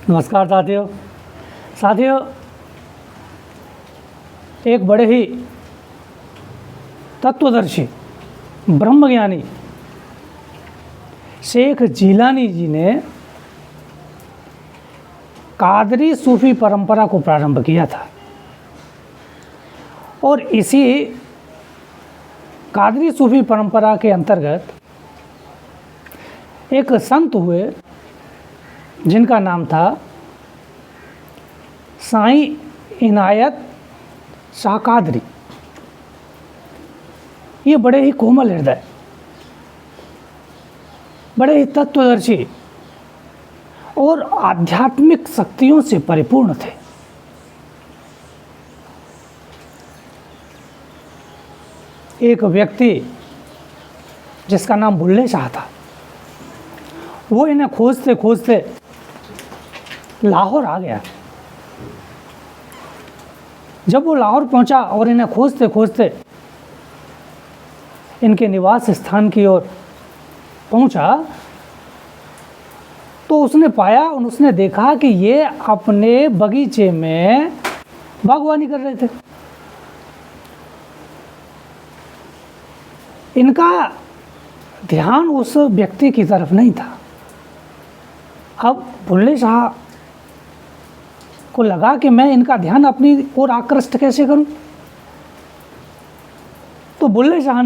नमस्कार साथियों। एक बड़े ही तत्वदर्शी ब्रह्मज्ञानी शेख जिलानी जी ने कादरी सूफी परंपरा को प्रारंभ किया था और इसी कादरी सूफी परंपरा के अंतर्गत एक संत हुए जिनका नाम था साईं इनायत शाह कादरी। ये बड़े ही कोमल हृदय, बड़े ही तत्वदर्शी और आध्यात्मिक शक्तियों से परिपूर्ण थे। एक व्यक्ति जिसका नाम बुल्ले शाह था, वो इन्हें खोजते खोजते लाहौर आ गया। जब वो लाहौर पहुंचा और इन्हें खोजते खोजते इनके निवास स्थान की ओर पहुंचा तो उसने पाया और उसने देखा कि ये अपने बगीचे में बागवानी कर रहे थे। इनका ध्यान उस व्यक्ति की तरफ नहीं था। अब बुल्ले शाह को लगा कि मैं इनका ध्यान अपनी ओर आकृष्ट कैसे करूं। तो बुल्ले शाह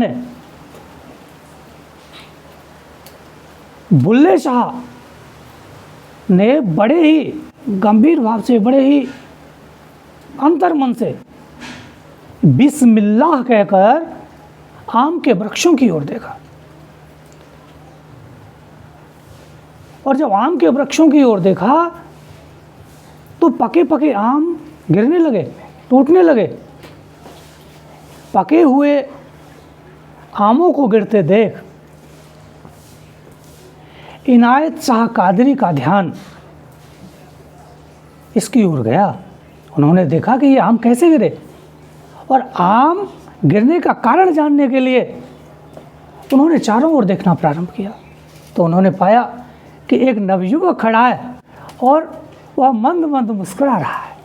ने बड़े ही गंभीर भाव से, बड़े ही अंतर्मन से बिस्मिल्लाह कहकर आम के वृक्षों की ओर देखा। और जब आम के वृक्षों की ओर देखा तो पके पके आम गिरने लगे, टूटने लगे। पके हुए आमों को गिरते देख इनायत शाह कादरी का ध्यान इसकी ओर गया। उन्होंने देखा कि ये आम कैसे गिरे और आम गिरने का कारण जानने के लिए उन्होंने चारों ओर देखना प्रारंभ किया। तो उन्होंने पाया कि एक नवयुवक खड़ा है और वह मंद मंद मुस्कुरा रहा है।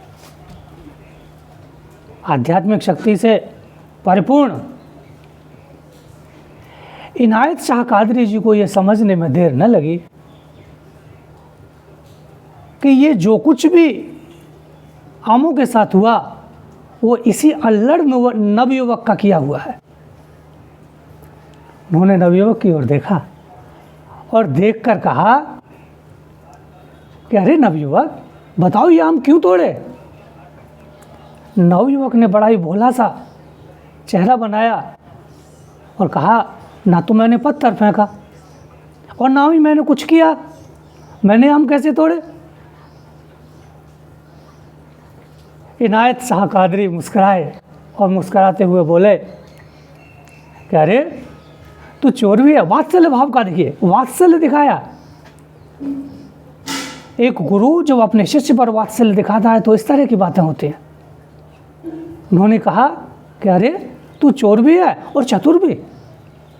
आध्यात्मिक शक्ति से परिपूर्ण इनायत शाह कादरी जी को यह समझने में देर न लगी कि ये जो कुछ भी आमों के साथ हुआ वो इसी अल्लड़ नवयुवक का किया हुआ है। उन्होंने नवयुवक की ओर देखा और देखकर कहा कि अरे नवयुवक, बताओ ये आम क्यों तोड़े। नवयुवक ने बड़ा ही भोला सा चेहरा बनाया और कहा, ना तो मैंने पत्थर फेंका और ना ही मैंने कुछ किया, मैंने आम कैसे तोड़े। इनायत शाह कादरी मुस्कुराए और मुस्कुराते हुए बोले कि अरे तू चोर भी है। वात्सल्य भाव का देखिए, वात्सल्य दिखाया। एक गुरु जब अपने शिष्य पर वात्सल्य दिखाता है तो इस तरह की बातें होती हैं। उन्होंने कहा कि अरे तू चोर भी है और चतुर भी।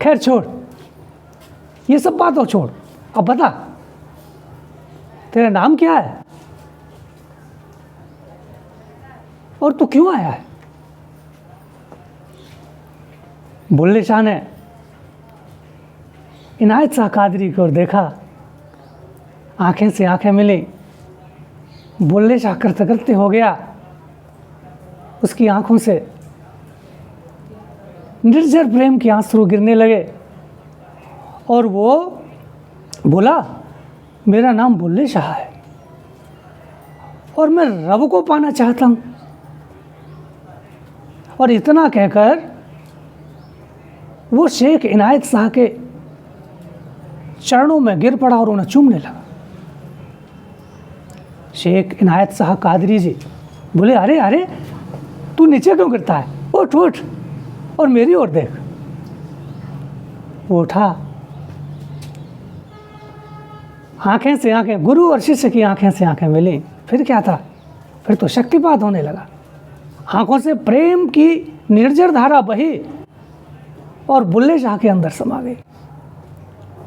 खैर छोड़, ये सब बातों छोड़, अब बता तेरा नाम क्या है और तू क्यों आया है। बुल्ले शाह ने इनायत शाह कादरी की ओर देखा, आंखें से आंखें मिली। बुल्ले शाह कृतकृत्य हो गया। उसकी आंखों से निर्जर प्रेम के आंसू गिरने लगे और वो बोला, मेरा नाम बुल्ले शाह है और मैं रब को पाना चाहता हूँ। और इतना कहकर वो शेख इनायत शाह के चरणों में गिर पड़ा और उन्हें चूमने लगा। शेख इनायत शाह कादरी जी बोले, अरे अरे तू नीचे क्यों गिरता है, उठ उठ और मेरी ओर देख। वो उठा, आंखें से आंखें, गुरु और शिष्य की आंखें से आंखें मिली। फिर क्या था, फिर तो शक्तिपात होने लगा। आंखों से प्रेम की निर्जर धारा बही और बुल्ले शाह के अंदर समा गई।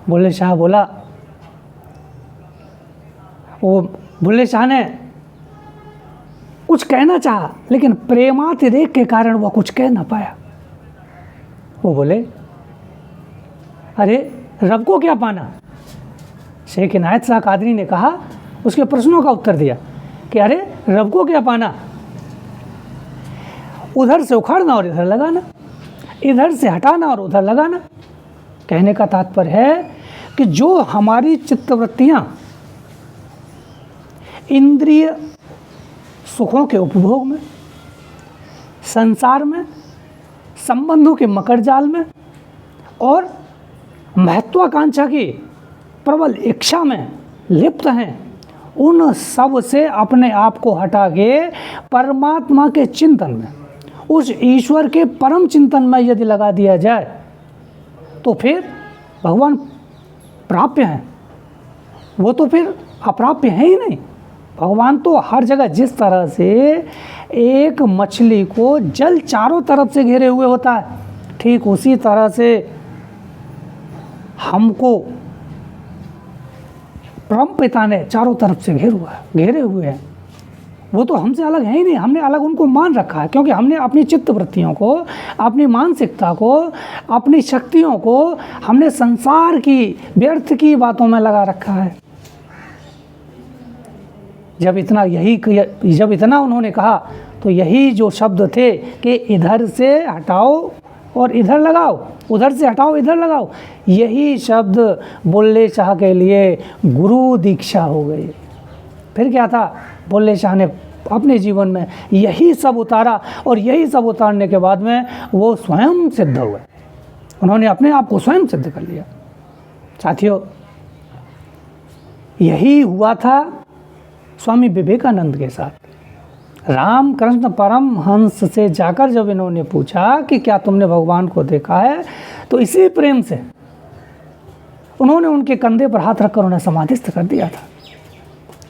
बुल्ले शाह बोला, वो बुल्ले शाह ने कुछ कहना चाहा, लेकिन प्रेमातिरेक के कारण वह कुछ कह ना पाया। वो बोले, अरे रब को क्या पाना। शेख इनायत शाह कादरी ने कहा, उसके प्रश्नों का उत्तर दिया कि अरे रब को क्या पाना, उधर से उखाड़ना और इधर लगाना, इधर से हटाना और उधर लगाना। कहने का तात्पर्य है कि जो हमारी चित्तवृत्तियाँ इंद्रिय सुखों के उपभोग में, संसार में, संबंधों के मकर जाल में और महत्वाकांक्षा की प्रबल इच्छा में लिप्त हैं, उन सब से अपने आप को हटा के परमात्मा के चिंतन में, उस ईश्वर के परम चिंतन में यदि लगा दिया जाए तो फिर भगवान प्राप्य हैं। वो तो फिर अप्राप्य है ही नहीं। भगवान तो हर जगह, जिस तरह से एक मछली को जल चारों तरफ से घेरे हुए होता है, ठीक उसी तरह से हमको परम पिता ने चारों तरफ से घेरे हुए हैं। वो तो हमसे अलग है ही नहीं, हमने अलग उनको मान रखा है, क्योंकि हमने अपनी चित्त वृत्तियों को, अपनी मानसिकता को, अपनी शक्तियों को हमने संसार की व्यर्थ की बातों में लगा रखा है। जब इतना उन्होंने कहा तो यही जो शब्द थे कि इधर से हटाओ और इधर लगाओ, उधर से हटाओ इधर लगाओ, यही शब्द बुल्ले शाह के लिए गुरु दीक्षा हो गई। फिर क्या था, बुल्ले शाह ने अपने जीवन में यही सब उतारा और यही सब उतारने के बाद में वो स्वयं सिद्ध हुए। उन्होंने अपने आप को स्वयं सिद्ध कर लिया। साथियों, यही हुआ था स्वामी विवेकानंद के साथ। रामकृष्ण परमहंस से जाकर जब इन्होंने पूछा कि क्या तुमने भगवान को देखा है, तो इसी प्रेम से उन्होंने उनके कंधे पर हाथ रखकर उन्हें समाधिस्थ कर दिया था।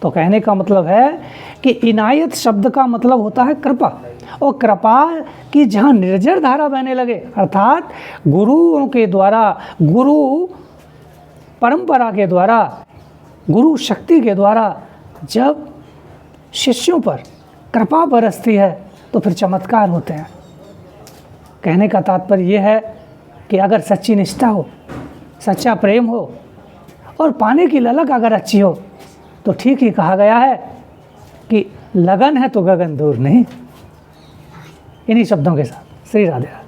तो कहने का मतलब है कि इनायत शब्द का मतलब होता है कृपा, और कृपा की जहाँ निर्जर धारा बहने लगे, अर्थात गुरुओं के द्वारा, गुरु परंपरा के द्वारा, गुरु शक्ति के द्वारा जब शिष्यों पर कृपा बरसती है तो फिर चमत्कार होते हैं। कहने का तात्पर्य यह है कि अगर सच्ची निष्ठा हो, सच्चा प्रेम हो और पाने की ललक अगर अच्छी हो, तो ठीक ही कहा गया है कि लगन है तो गगन दूर नहीं। इन्हीं शब्दों के साथ श्री राधे।